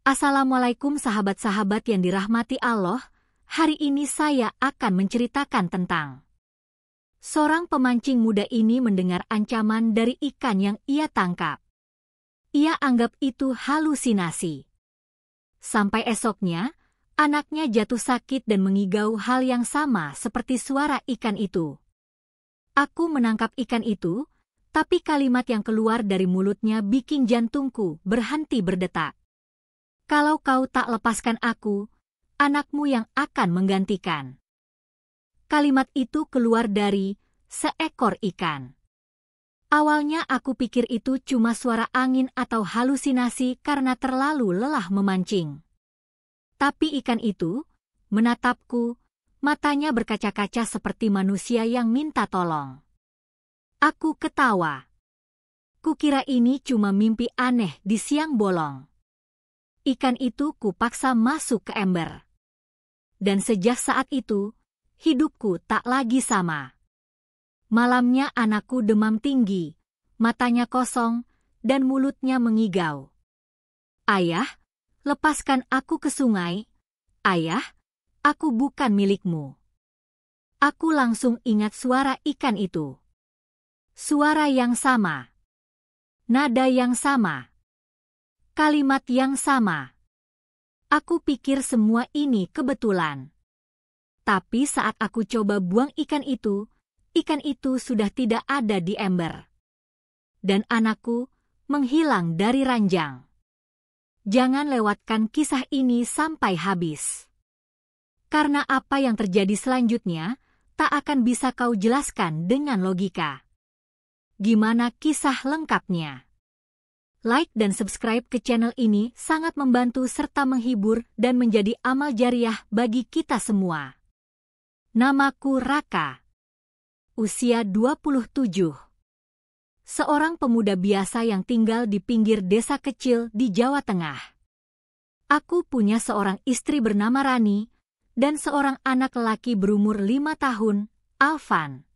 Assalamualaikum sahabat-sahabat yang dirahmati Allah. Hari ini saya akan menceritakan tentang seorang pemancing muda ini mendengar ancaman dari ikan yang ia tangkap. Ia anggap itu halusinasi. Sampai esoknya, anaknya jatuh sakit dan mengigau hal yang sama seperti suara ikan itu. Aku menangkap ikan itu, tapi kalimat yang keluar dari mulutnya bikin jantungku berhenti berdetak. Kalau kau tak lepaskan aku, anakmu yang akan menggantikan. Kalimat itu keluar dari seekor ikan. Awalnya aku pikir itu cuma suara angin atau halusinasi karena terlalu lelah memancing. Tapi ikan itu menatapku, matanya berkaca-kaca seperti manusia yang minta tolong. Aku ketawa. Kukira ini cuma mimpi aneh di siang bolong. Ikan itu kupaksa masuk ke ember. Dan sejak saat itu, hidupku tak lagi sama. Malamnya anakku demam tinggi, matanya kosong, dan mulutnya mengigau. Ayah, lepaskan aku ke sungai. Ayah, aku bukan milikmu. Aku langsung ingat suara ikan itu. Suara yang sama. Nada yang sama. Kalimat yang sama. Aku pikir semua ini kebetulan. Tapi saat aku coba buang ikan itu sudah tidak ada di ember. Dan anakku menghilang dari ranjang. Jangan lewatkan kisah ini sampai habis. Karena apa yang terjadi selanjutnya tak akan bisa kau jelaskan dengan logika. Gimana kisah lengkapnya? Like dan subscribe ke channel ini sangat membantu serta menghibur dan menjadi amal jariah bagi kita semua. Namaku Raka. Usia 27. Seorang pemuda biasa yang tinggal di pinggir desa kecil di Jawa Tengah. Aku punya seorang istri bernama Rani dan seorang anak lelaki berumur 5 tahun, Alvan.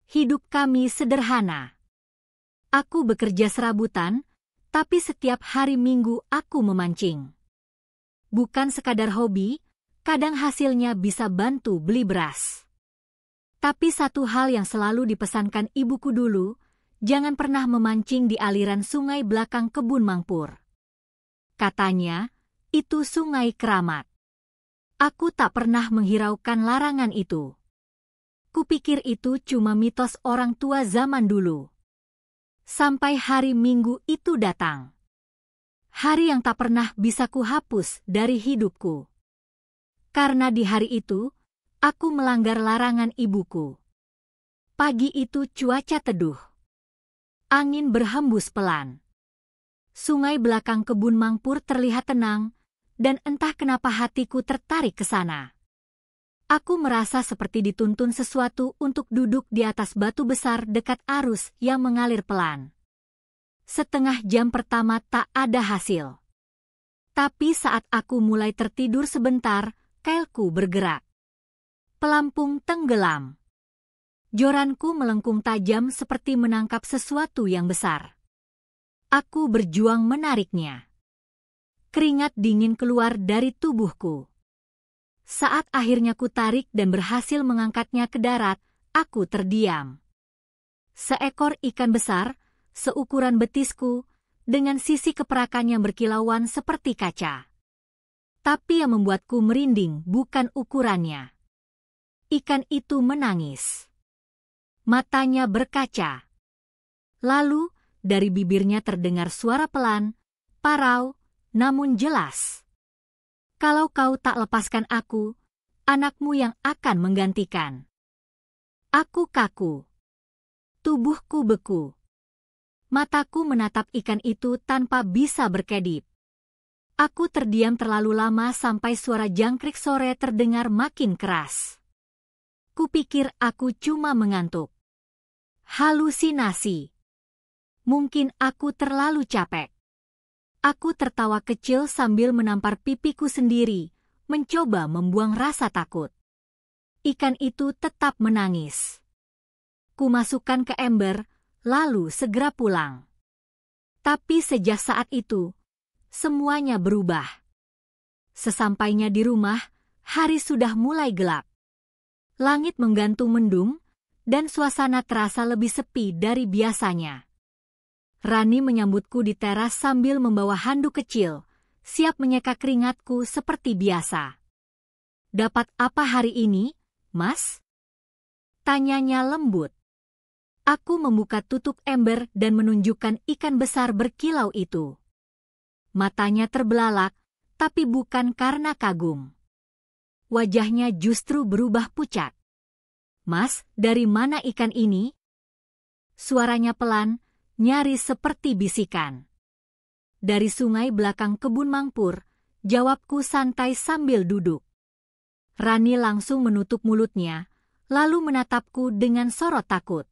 Hidup kami sederhana. Aku bekerja serabutan, tapi setiap hari Minggu aku memancing. Bukan sekadar hobi, kadang hasilnya bisa bantu beli beras. Tapi satu hal yang selalu dipesankan ibuku dulu, jangan pernah memancing di aliran sungai belakang kebun mangpur. Katanya, itu sungai keramat. Aku tak pernah menghiraukan larangan itu. Kupikir itu cuma mitos orang tua zaman dulu. Sampai hari Minggu itu datang. Hari yang tak pernah bisa kuhapus dari hidupku. Karena di hari itu, aku melanggar larangan ibuku. Pagi itu cuaca teduh. Angin berhembus pelan. Sungai belakang kebun mangpur terlihat tenang, dan entah kenapa hatiku tertarik ke sana. Aku merasa seperti dituntun sesuatu untuk duduk di atas batu besar dekat arus yang mengalir pelan. Setengah jam pertama tak ada hasil. Tapi saat aku mulai tertidur sebentar, kailku bergerak. Pelampung tenggelam. Joranku melengkung tajam seperti menangkap sesuatu yang besar. Aku berjuang menariknya. Keringat dingin keluar dari tubuhku. Saat akhirnya ku tarik dan berhasil mengangkatnya ke darat, aku terdiam. Seekor ikan besar, seukuran betisku, dengan sisi keperakan yang berkilauan seperti kaca. Tapi yang membuatku merinding bukan ukurannya. Ikan itu menangis. Matanya berkaca. Lalu, dari bibirnya terdengar suara pelan, parau, namun jelas. Kalau kau tak lepaskan aku, anakmu yang akan menggantikan. Aku kaku. Tubuhku beku. Mataku menatap ikan itu tanpa bisa berkedip. Aku terdiam terlalu lama sampai suara jangkrik sore terdengar makin keras. Kupikir aku cuma mengantuk. Halusinasi. Mungkin aku terlalu capek. Aku tertawa kecil sambil menampar pipiku sendiri, mencoba membuang rasa takut. Ikan itu tetap menangis. Kumasukkan ke ember, lalu segera pulang. Tapi sejak saat itu, semuanya berubah. Sesampainya di rumah, hari sudah mulai gelap. Langit menggantung mendung, dan suasana terasa lebih sepi dari biasanya. Rani menyambutku di teras sambil membawa handuk kecil, siap menyeka keringatku seperti biasa. "Dapat apa hari ini, Mas?" tanyanya lembut. Aku membuka tutup ember dan menunjukkan ikan besar berkilau itu. Matanya terbelalak, tapi bukan karena kagum. Wajahnya justru berubah pucat. "Mas, dari mana ikan ini?" Suaranya pelan, nyaris seperti bisikan. "Dari sungai belakang kebun mangpur," jawabku santai sambil duduk. Rani langsung menutup mulutnya, lalu menatapku dengan sorot takut.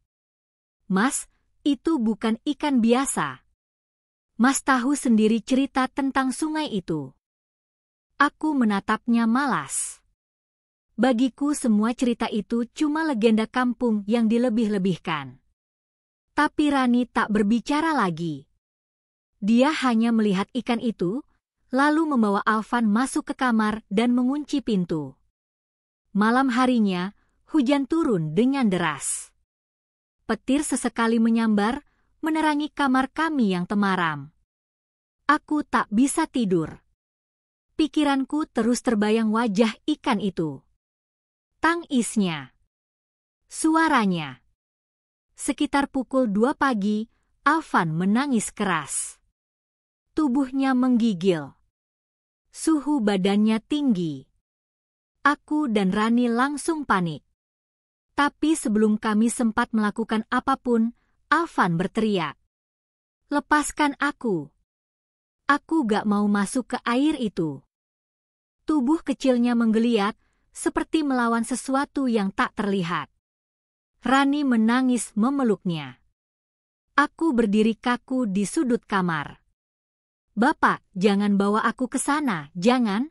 "Mas, itu bukan ikan biasa. Mas tahu sendiri cerita tentang sungai itu." Aku menatapnya malas. Bagiku semua cerita itu cuma legenda kampung yang dilebih-lebihkan. Tapi Rani tak berbicara lagi. Dia hanya melihat ikan itu, lalu membawa Alvan masuk ke kamar dan mengunci pintu. Malam harinya, hujan turun dengan deras. Petir sesekali menyambar, menerangi kamar kami yang temaram. Aku tak bisa tidur. Pikiranku terus terbayang wajah ikan itu. Tangisnya. Suaranya. Sekitar pukul 2 pagi, Alvan menangis keras. Tubuhnya menggigil. Suhu badannya tinggi. Aku dan Rani langsung panik. Tapi sebelum kami sempat melakukan apapun, Alvan berteriak, "Lepaskan aku. Aku gak mau masuk ke air itu." Tubuh kecilnya menggeliat, seperti melawan sesuatu yang tak terlihat. Rani menangis memeluknya. Aku berdiri kaku di sudut kamar. "Bapak, jangan bawa aku ke sana, jangan."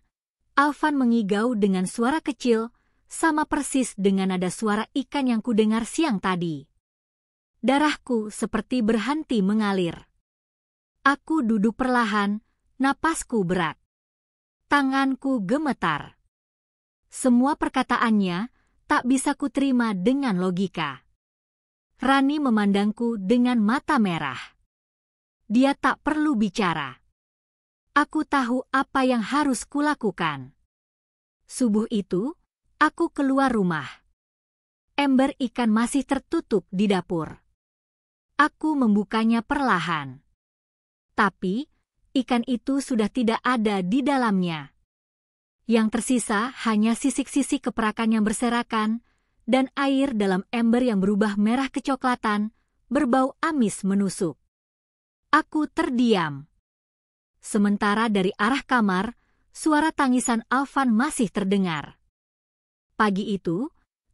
Alvan mengigau dengan suara kecil, sama persis dengan nada suara ikan yang kudengar siang tadi. Darahku seperti berhenti mengalir. Aku duduk perlahan, napasku berat. Tanganku gemetar. Semua perkataannya tak bisa kuterima dengan logika. Rani memandangku dengan mata merah. Dia tak perlu bicara. Aku tahu apa yang harus kulakukan. Subuh itu, aku keluar rumah. Ember ikan masih tertutup di dapur. Aku membukanya perlahan. Tapi, ikan itu sudah tidak ada di dalamnya. Yang tersisa hanya sisik-sisik keperakan yang berserakan, dan air dalam ember yang berubah merah kecoklatan, berbau amis menusuk. Aku terdiam. Sementara dari arah kamar, suara tangisan Alvan masih terdengar. Pagi itu,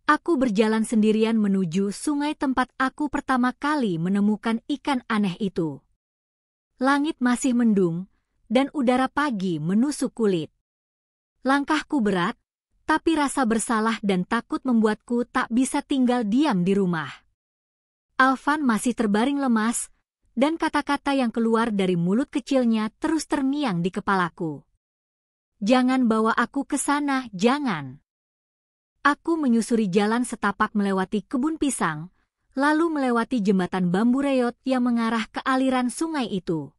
aku berjalan sendirian menuju sungai tempat aku pertama kali menemukan ikan aneh itu. Langit masih mendung, dan udara pagi menusuk kulit. Langkahku berat, tapi rasa bersalah dan takut membuatku tak bisa tinggal diam di rumah. Alvan masih terbaring lemas, dan kata-kata yang keluar dari mulut kecilnya terus terngiang di kepalaku. "Jangan bawa aku ke sana, jangan." Aku menyusuri jalan setapak melewati kebun pisang, lalu melewati jembatan bambu reot yang mengarah ke aliran sungai itu.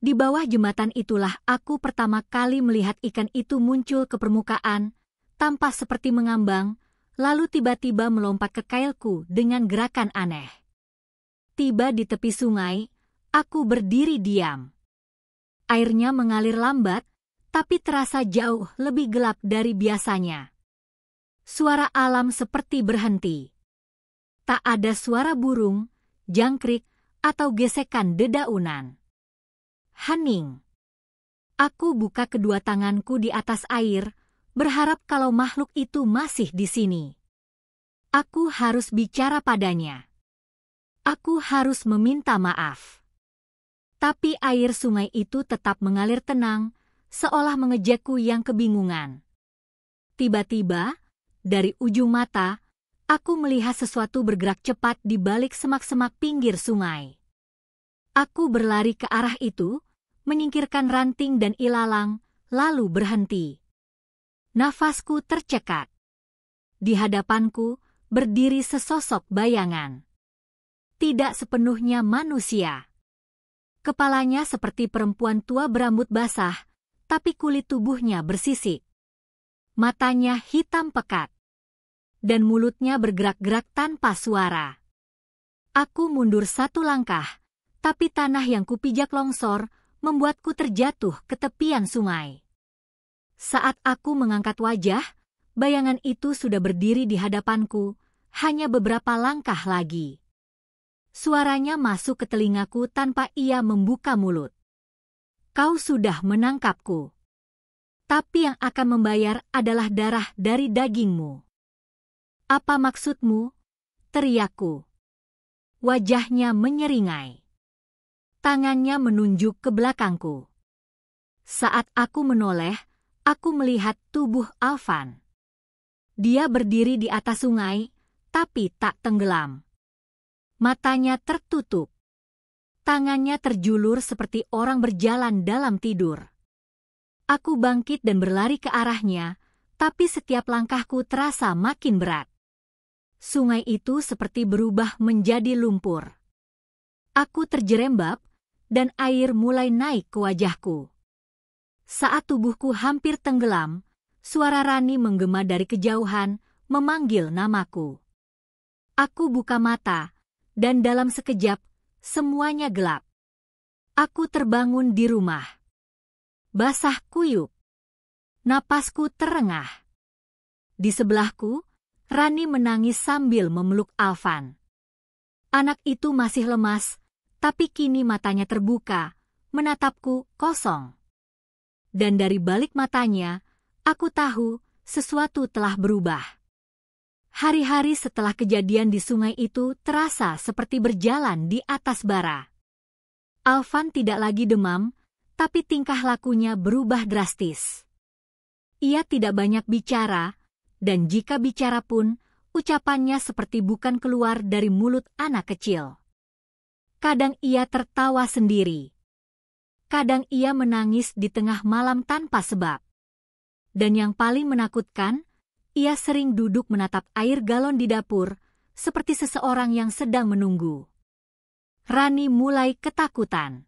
Di bawah jembatan itulah aku pertama kali melihat ikan itu muncul ke permukaan, tampak seperti mengambang, lalu tiba-tiba melompat ke kailku dengan gerakan aneh. Tiba di tepi sungai, aku berdiri diam. Airnya mengalir lambat, tapi terasa jauh lebih gelap dari biasanya. Suara alam seperti berhenti. Tak ada suara burung, jangkrik, atau gesekan dedaunan. Hening. Aku buka kedua tanganku di atas air, berharap kalau makhluk itu masih di sini. Aku harus bicara padanya. Aku harus meminta maaf. Tapi air sungai itu tetap mengalir tenang, seolah mengejakku yang kebingungan. Tiba-tiba, dari ujung mata, aku melihat sesuatu bergerak cepat di balik semak-semak pinggir sungai. Aku berlari ke arah itu, menyingkirkan ranting dan ilalang, lalu berhenti. Nafasku tercekat. Di hadapanku berdiri sesosok bayangan. Tidak sepenuhnya manusia. Kepalanya seperti perempuan tua berambut basah, tapi kulit tubuhnya bersisik. Matanya hitam pekat. Dan mulutnya bergerak-gerak tanpa suara. Aku mundur satu langkah, tapi tanah yang kupijak longsor membuatku terjatuh ke tepian sungai. Saat aku mengangkat wajah, bayangan itu sudah berdiri di hadapanku, hanya beberapa langkah lagi. Suaranya masuk ke telingaku tanpa ia membuka mulut. Kau sudah menangkapku. Tapi yang akan membayar adalah darah dari dagingmu. Apa maksudmu? Teriakku. Wajahnya menyeringai. Tangannya menunjuk ke belakangku. Saat aku menoleh, aku melihat tubuh Alvan. Dia berdiri di atas sungai, tapi tak tenggelam. Matanya tertutup. Tangannya terjulur seperti orang berjalan dalam tidur. Aku bangkit dan berlari ke arahnya, tapi setiap langkahku terasa makin berat. Sungai itu seperti berubah menjadi lumpur. Aku terjerembab, dan air mulai naik ke wajahku. Saat tubuhku hampir tenggelam, suara Rani menggema dari kejauhan, memanggil namaku. Aku buka mata, dan dalam sekejap, semuanya gelap. Aku terbangun di rumah. Basah kuyup. Napasku terengah. Di sebelahku, Rani menangis sambil memeluk Alvan. Anak itu masih lemas, tapi kini matanya terbuka, menatapku kosong. Dan dari balik matanya, aku tahu sesuatu telah berubah. Hari-hari setelah kejadian di sungai itu terasa seperti berjalan di atas bara. Alvan tidak lagi demam, tapi tingkah lakunya berubah drastis. Ia tidak banyak bicara, dan jika bicara pun, ucapannya seperti bukan keluar dari mulut anak kecil. Kadang ia tertawa sendiri. Kadang ia menangis di tengah malam tanpa sebab. Dan yang paling menakutkan, ia sering duduk menatap air galon di dapur, seperti seseorang yang sedang menunggu. Rani mulai ketakutan.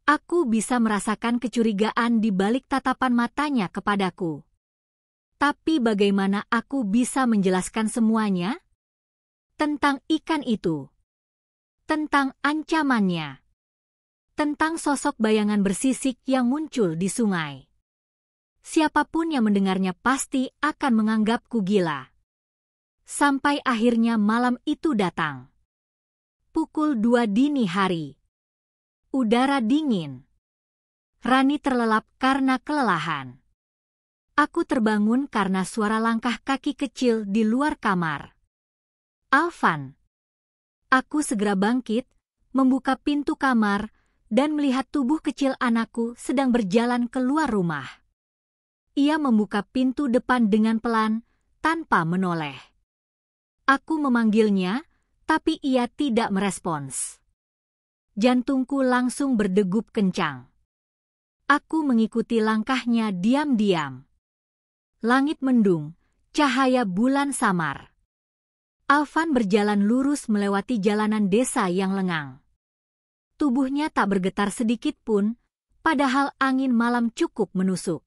Aku bisa merasakan kecurigaan di balik tatapan matanya kepadaku. Tapi bagaimana aku bisa menjelaskan semuanya? Tentang ikan itu. Tentang ancamannya. Tentang sosok bayangan bersisik yang muncul di sungai. Siapapun yang mendengarnya pasti akan menganggapku gila. Sampai akhirnya malam itu datang. Pukul 2 dini hari. Udara dingin. Rani terlelap karena kelelahan. Aku terbangun karena suara langkah kaki kecil di luar kamar. Alvan. Aku segera bangkit, membuka pintu kamar, dan melihat tubuh kecil anakku sedang berjalan keluar rumah. Ia membuka pintu depan dengan pelan, tanpa menoleh. Aku memanggilnya, tapi ia tidak merespons. Jantungku langsung berdegup kencang. Aku mengikuti langkahnya diam-diam. Langit mendung, cahaya bulan samar. Alvan berjalan lurus melewati jalanan desa yang lengang. Tubuhnya tak bergetar sedikit pun, padahal angin malam cukup menusuk.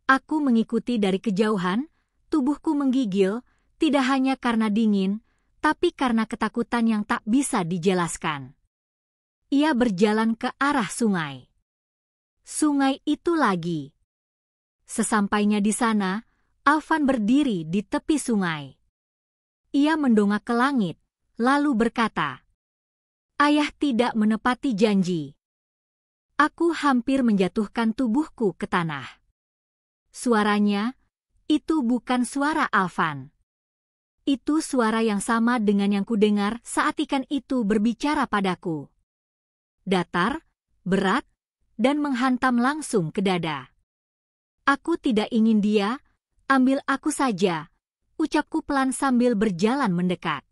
Aku mengikuti dari kejauhan, tubuhku menggigil, tidak hanya karena dingin, tapi karena ketakutan yang tak bisa dijelaskan. Ia berjalan ke arah sungai. Sungai itu lagi. Sesampainya di sana, Alvan berdiri di tepi sungai. Ia mendongak ke langit, lalu berkata, "Ayah tidak menepati janji." Aku hampir menjatuhkan tubuhku ke tanah. Suaranya, itu bukan suara Alvan. Itu suara yang sama dengan yang kudengar saat ikan itu berbicara padaku. Datar, berat, dan menghantam langsung ke dada. Aku tidak ingin dia, ambil aku saja, ucapku pelan sambil berjalan mendekat.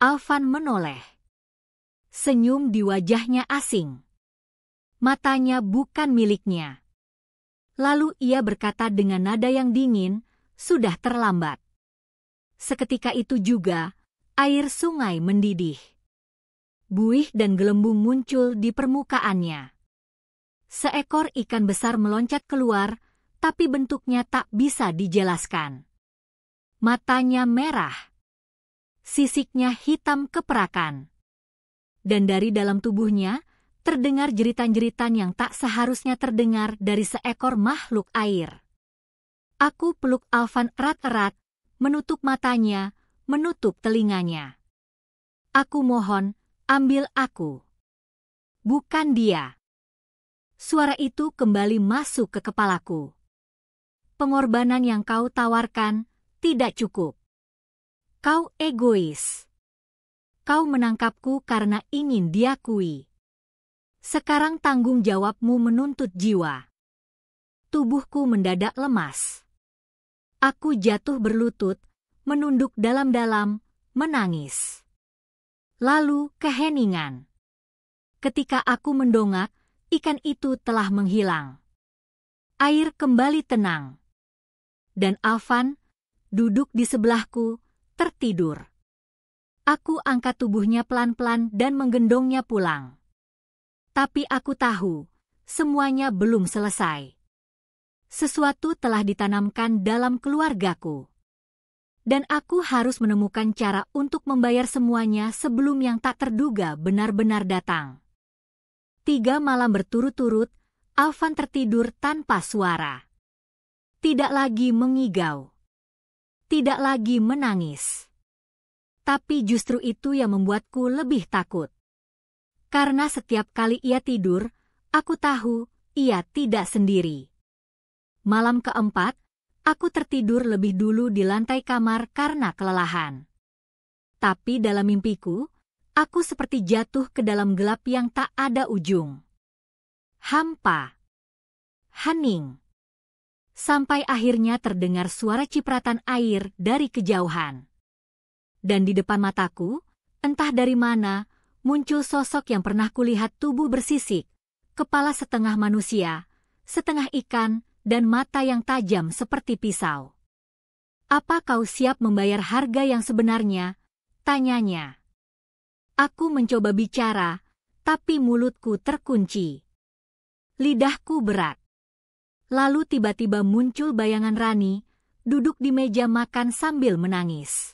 Alvan menoleh. Senyum di wajahnya asing. Matanya bukan miliknya. Lalu ia berkata dengan nada yang dingin, "Sudah terlambat." Seketika itu juga, air sungai mendidih. Buih dan gelembung muncul di permukaannya. Seekor ikan besar meloncat keluar, tapi bentuknya tak bisa dijelaskan. Matanya merah. Sisiknya hitam keperakan. Dan dari dalam tubuhnya, terdengar jeritan-jeritan yang tak seharusnya terdengar dari seekor makhluk air. Aku peluk Alvan erat-erat, menutup matanya, menutup telinganya. Aku mohon, ambil aku. Bukan dia. Suara itu kembali masuk ke kepalaku. Pengorbanan yang kau tawarkan tidak cukup. Kau egois. Kau menangkapku karena ingin diakui. Sekarang tanggung jawabmu menuntut jiwa. Tubuhku mendadak lemas. Aku jatuh berlutut, menunduk dalam-dalam, menangis. Lalu keheningan. Ketika aku mendongak, ikan itu telah menghilang. Air kembali tenang. Dan Alvan, duduk di sebelahku, tertidur. Aku angkat tubuhnya pelan-pelan dan menggendongnya pulang. Tapi aku tahu, semuanya belum selesai. Sesuatu telah ditanamkan dalam keluargaku. Dan aku harus menemukan cara untuk membayar semuanya sebelum yang tak terduga benar-benar datang. 3 malam berturut-turut, Alvan tertidur tanpa suara. Tidak lagi mengigau. Tidak lagi menangis. Tapi justru itu yang membuatku lebih takut. Karena setiap kali ia tidur, aku tahu ia tidak sendiri. Malam keempat, aku tertidur lebih dulu di lantai kamar karena kelelahan. Tapi dalam mimpiku, aku seperti jatuh ke dalam gelap yang tak ada ujung. Hampa. Hening. Sampai akhirnya terdengar suara cipratan air dari kejauhan. Dan di depan mataku, entah dari mana, muncul sosok yang pernah kulihat tubuh bersisik, kepala setengah manusia, setengah ikan, dan mata yang tajam seperti pisau. "Apa kau siap membayar harga yang sebenarnya?" tanyanya. Aku mencoba bicara, tapi mulutku terkunci. Lidahku berat. Lalu tiba-tiba muncul bayangan Rani, duduk di meja makan sambil menangis.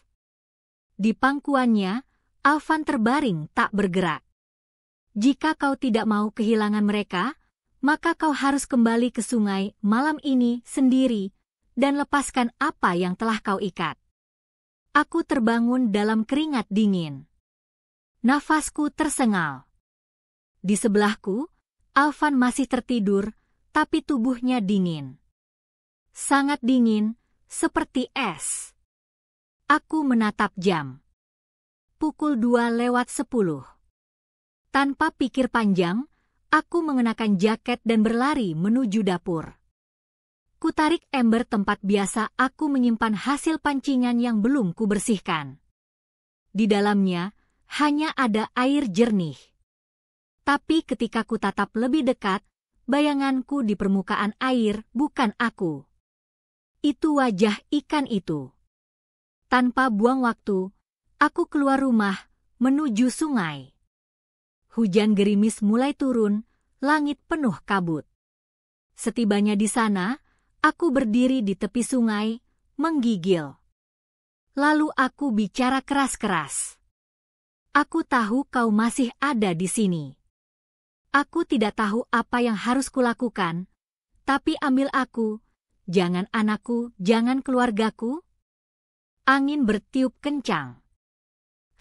Di pangkuannya, Alvan terbaring tak bergerak. "Jika kau tidak mau kehilangan mereka, maka kau harus kembali ke sungai malam ini sendiri dan lepaskan apa yang telah kau ikat." Aku terbangun dalam keringat dingin. Nafasku tersengal. Di sebelahku, Alvan masih tertidur, tapi tubuhnya dingin. Sangat dingin, seperti es. Aku menatap jam. Pukul 2:10. Tanpa pikir panjang, aku mengenakan jaket dan berlari menuju dapur. Kutarik ember tempat biasa aku menyimpan hasil pancingan yang belum kubersihkan. Di dalamnya hanya ada air jernih. Tapi ketika kutatap lebih dekat, bayanganku di permukaan air bukan aku. Itu wajah ikan itu. Tanpa buang waktu, aku keluar rumah, menuju sungai. Hujan gerimis mulai turun, langit penuh kabut. Setibanya di sana, aku berdiri di tepi sungai, menggigil. Lalu aku bicara keras-keras. "Aku tahu kau masih ada di sini. Aku tidak tahu apa yang harus kulakukan, tapi ambil aku, jangan anakku, jangan keluargaku." Angin bertiup kencang.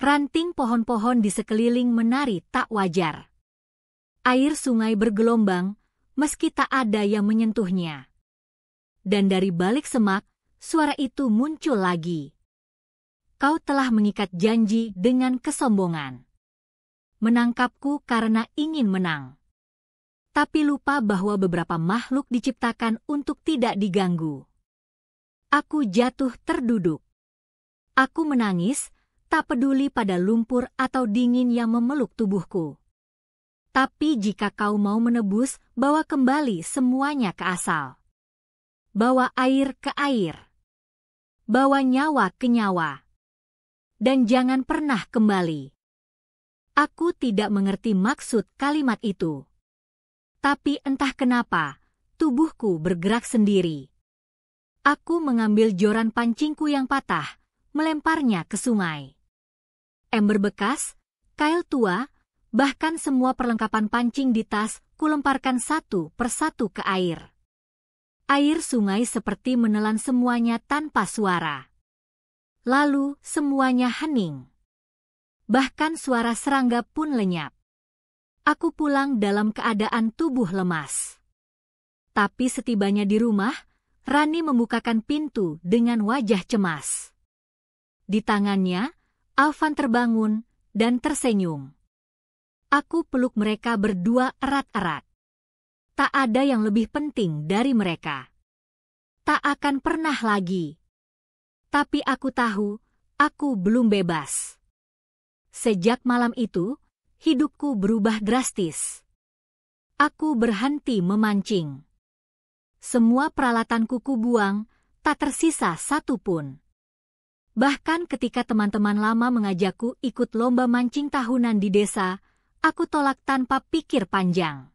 Ranting pohon-pohon di sekeliling menari tak wajar. Air sungai bergelombang, meski tak ada yang menyentuhnya. Dan dari balik semak, suara itu muncul lagi. "Kau telah mengikat janji dengan kesombongan. Menangkapku karena ingin menang. Tapi lupa bahwa beberapa makhluk diciptakan untuk tidak diganggu." Aku jatuh terduduk. Aku menangis, tak peduli pada lumpur atau dingin yang memeluk tubuhku. Tapi jika kau mau menebus, bawa kembali semuanya ke asal. Bawa air ke air. Bawa nyawa ke nyawa. Dan jangan pernah kembali. Aku tidak mengerti maksud kalimat itu. Tapi entah kenapa, tubuhku bergerak sendiri. Aku mengambil joran pancingku yang patah, melemparnya ke sungai. Ember bekas, kail tua, bahkan semua perlengkapan pancing di tas, kulemparkan satu persatu ke air. Air sungai seperti menelan semuanya tanpa suara. Lalu semuanya hening. Bahkan suara serangga pun lenyap. Aku pulang dalam keadaan tubuh lemas. Tapi setibanya di rumah, Rani membukakan pintu dengan wajah cemas. Di tangannya, Alvan terbangun dan tersenyum. Aku peluk mereka berdua erat-erat. Tak ada yang lebih penting dari mereka. Tak akan pernah lagi. Tapi aku tahu, aku belum bebas. Sejak malam itu, hidupku berubah drastis. Aku berhenti memancing. Semua peralatanku kubuang, tak tersisa satu pun. Bahkan ketika teman-teman lama mengajakku ikut lomba mancing tahunan di desa, aku tolak tanpa pikir panjang.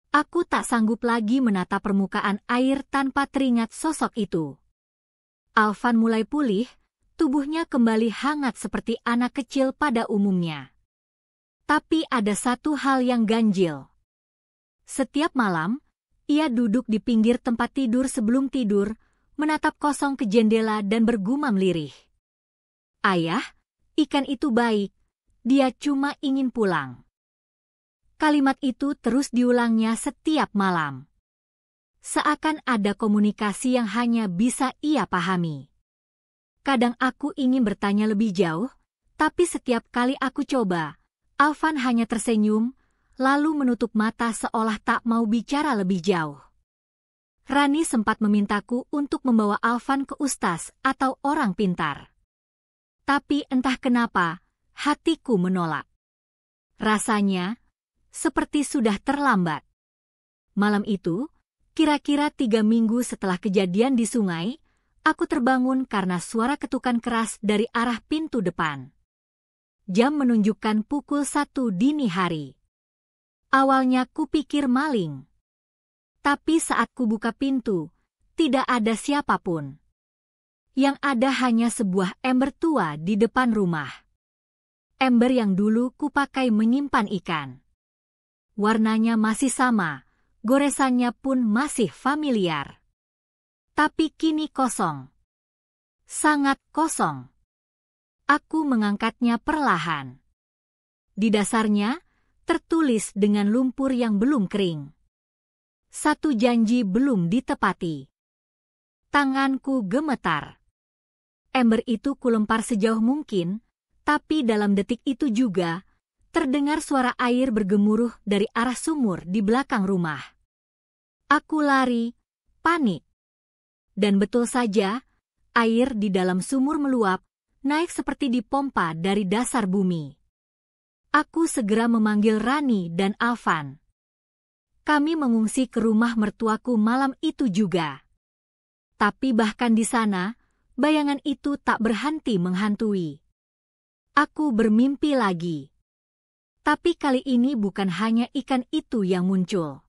Aku tak sanggup lagi menatap permukaan air tanpa teringat sosok itu. Alvan mulai pulih, tubuhnya kembali hangat seperti anak kecil pada umumnya. Tapi ada satu hal yang ganjil. Setiap malam, ia duduk di pinggir tempat tidur sebelum tidur, menatap kosong ke jendela dan bergumam lirih. Ayah, ikan itu baik, dia cuma ingin pulang. Kalimat itu terus diulangnya setiap malam. Seakan ada komunikasi yang hanya bisa ia pahami. Kadang aku ingin bertanya lebih jauh, tapi setiap kali aku coba, Alvan hanya tersenyum, lalu menutup mata seolah tak mau bicara lebih jauh. Rani sempat memintaku untuk membawa Alvan ke ustaz atau orang pintar. Tapi entah kenapa, hatiku menolak. Rasanya, seperti sudah terlambat. Malam itu, kira-kira 3 minggu setelah kejadian di sungai, aku terbangun karena suara ketukan keras dari arah pintu depan. Jam menunjukkan pukul 1 dini hari. Awalnya kupikir maling. Tapi saat kubuka pintu, tidak ada siapapun. Yang ada hanya sebuah ember tua di depan rumah. Ember yang dulu kupakai menyimpan ikan. Warnanya masih sama, goresannya pun masih familiar. Tapi kini kosong. Sangat kosong. Aku mengangkatnya perlahan. Di dasarnya, tertulis dengan lumpur yang belum kering. Satu janji belum ditepati. Tanganku gemetar. Ember itu kulempar sejauh mungkin, tapi dalam detik itu juga, terdengar suara air bergemuruh dari arah sumur di belakang rumah. Aku lari, panik. Dan betul saja, air di dalam sumur meluap, naik seperti dipompa dari dasar bumi. Aku segera memanggil Rani dan Alvan. Kami mengungsi ke rumah mertuaku malam itu juga. Tapi bahkan di sana, bayangan itu tak berhenti menghantui. Aku bermimpi lagi. Tapi kali ini bukan hanya ikan itu yang muncul.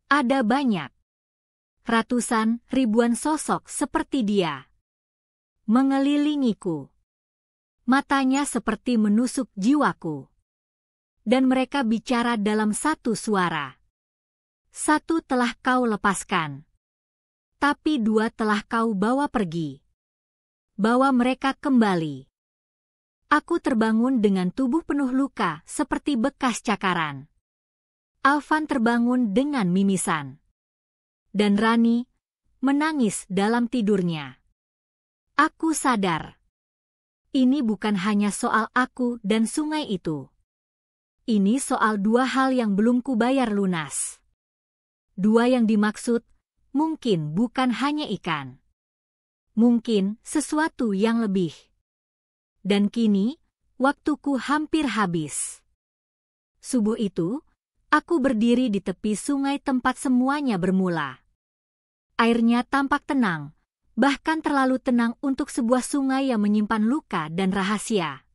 Ada banyak. Ratusan, ribuan sosok seperti dia. Mengelilingiku. Matanya seperti menusuk jiwaku. Dan mereka bicara dalam satu suara. 1 telah kau lepaskan. Tapi 2 telah kau bawa pergi. Bawa mereka kembali. Aku terbangun dengan tubuh penuh luka seperti bekas cakaran. Alvan terbangun dengan mimisan. Dan Rani menangis dalam tidurnya. Aku sadar. Ini bukan hanya soal aku dan sungai itu. Ini soal 2 hal yang belum kubayar lunas. 2 yang dimaksud mungkin bukan hanya ikan. Mungkin sesuatu yang lebih. Dan kini, waktuku hampir habis. Subuh itu, aku berdiri di tepi sungai tempat semuanya bermula. Airnya tampak tenang, bahkan terlalu tenang untuk sebuah sungai yang menyimpan luka dan rahasia.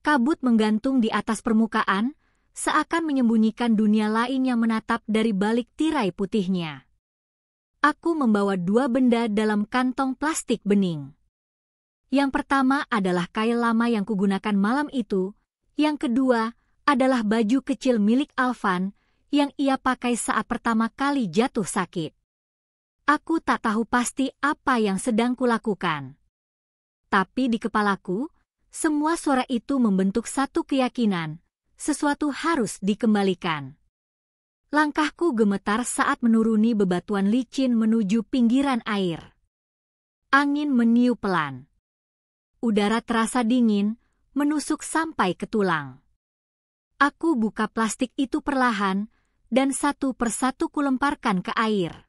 Kabut menggantung di atas permukaan, seakan menyembunyikan dunia lain yang menatap dari balik tirai putihnya. Aku membawa dua benda dalam kantong plastik bening. Yang pertama adalah kail lama yang kugunakan malam itu, yang kedua adalah baju kecil milik Alvan yang ia pakai saat pertama kali jatuh sakit. Aku tak tahu pasti apa yang sedang kulakukan. Tapi di kepalaku, semua suara itu membentuk satu keyakinan, sesuatu harus dikembalikan. Langkahku gemetar saat menuruni bebatuan licin menuju pinggiran air. Angin meniup pelan. Udara terasa dingin, menusuk sampai ke tulang. Aku buka plastik itu perlahan, dan satu persatu kulemparkan ke air.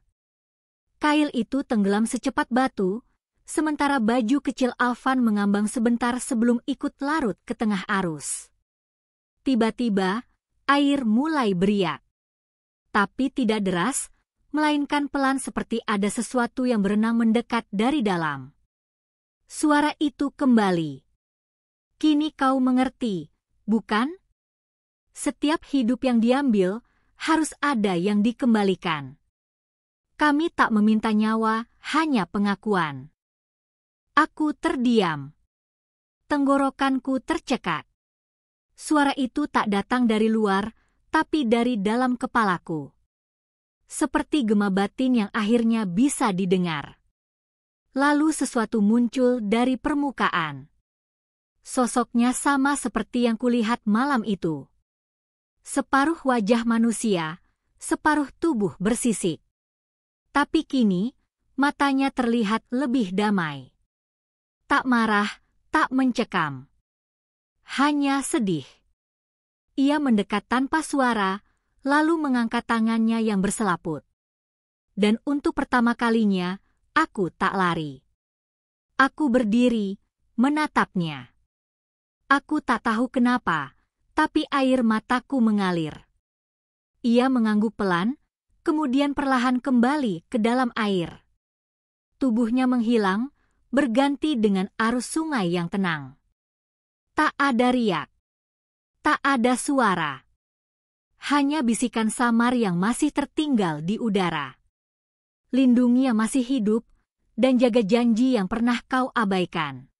Kail itu tenggelam secepat batu, sementara baju kecil Alvan mengambang sebentar sebelum ikut larut ke tengah arus. Tiba-tiba, air mulai beriak. Tapi tidak deras, melainkan pelan seperti ada sesuatu yang berenang mendekat dari dalam. Suara itu kembali. Kini kau mengerti, bukan? Setiap hidup yang diambil, harus ada yang dikembalikan. Kami tak meminta nyawa, hanya pengakuan. Aku terdiam. Tenggorokanku tercekat. Suara itu tak datang dari luar, tapi dari dalam kepalaku. Seperti gema batin yang akhirnya bisa didengar. Lalu sesuatu muncul dari permukaan. Sosoknya sama seperti yang kulihat malam itu. Separuh wajah manusia, separuh tubuh bersisik. Tapi kini, matanya terlihat lebih damai. Tak marah, tak mencekam. Hanya sedih. Ia mendekat tanpa suara, lalu mengangkat tangannya yang berselaput. Dan untuk pertama kalinya, aku tak lari. Aku berdiri, menatapnya. Aku tak tahu kenapa, tapi air mataku mengalir. Ia mengangguk pelan, kemudian perlahan kembali ke dalam air. Tubuhnya menghilang, berganti dengan arus sungai yang tenang. Tak ada riak. Tak ada suara. Hanya bisikan samar yang masih tertinggal di udara. Lindungi yang masih hidup, dan jaga janji yang pernah kau abaikan.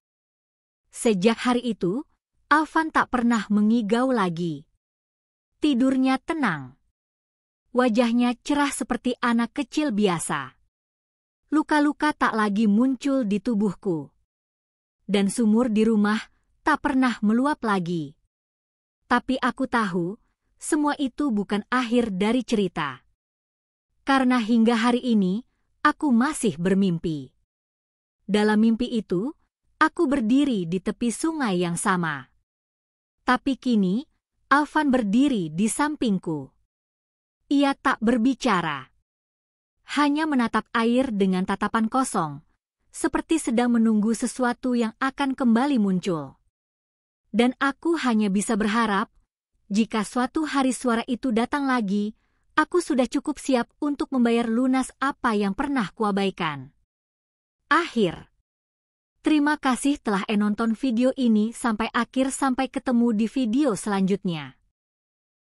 Sejak hari itu, Alvan tak pernah mengigau lagi. Tidurnya tenang. Wajahnya cerah seperti anak kecil biasa. Luka-luka tak lagi muncul di tubuhku. Dan sumur di rumah tak pernah meluap lagi. Tapi aku tahu, semua itu bukan akhir dari cerita. Karena hingga hari ini, aku masih bermimpi. Dalam mimpi itu, aku berdiri di tepi sungai yang sama. Tapi kini, Alvan berdiri di sampingku. Ia tak berbicara. Hanya menatap air dengan tatapan kosong, seperti sedang menunggu sesuatu yang akan kembali muncul. Dan aku hanya bisa berharap, jika suatu hari suara itu datang lagi, aku sudah cukup siap untuk membayar lunas apa yang pernah kuabaikan. Akhir. Terima kasih telah nonton video ini sampai akhir. Sampai ketemu di video selanjutnya.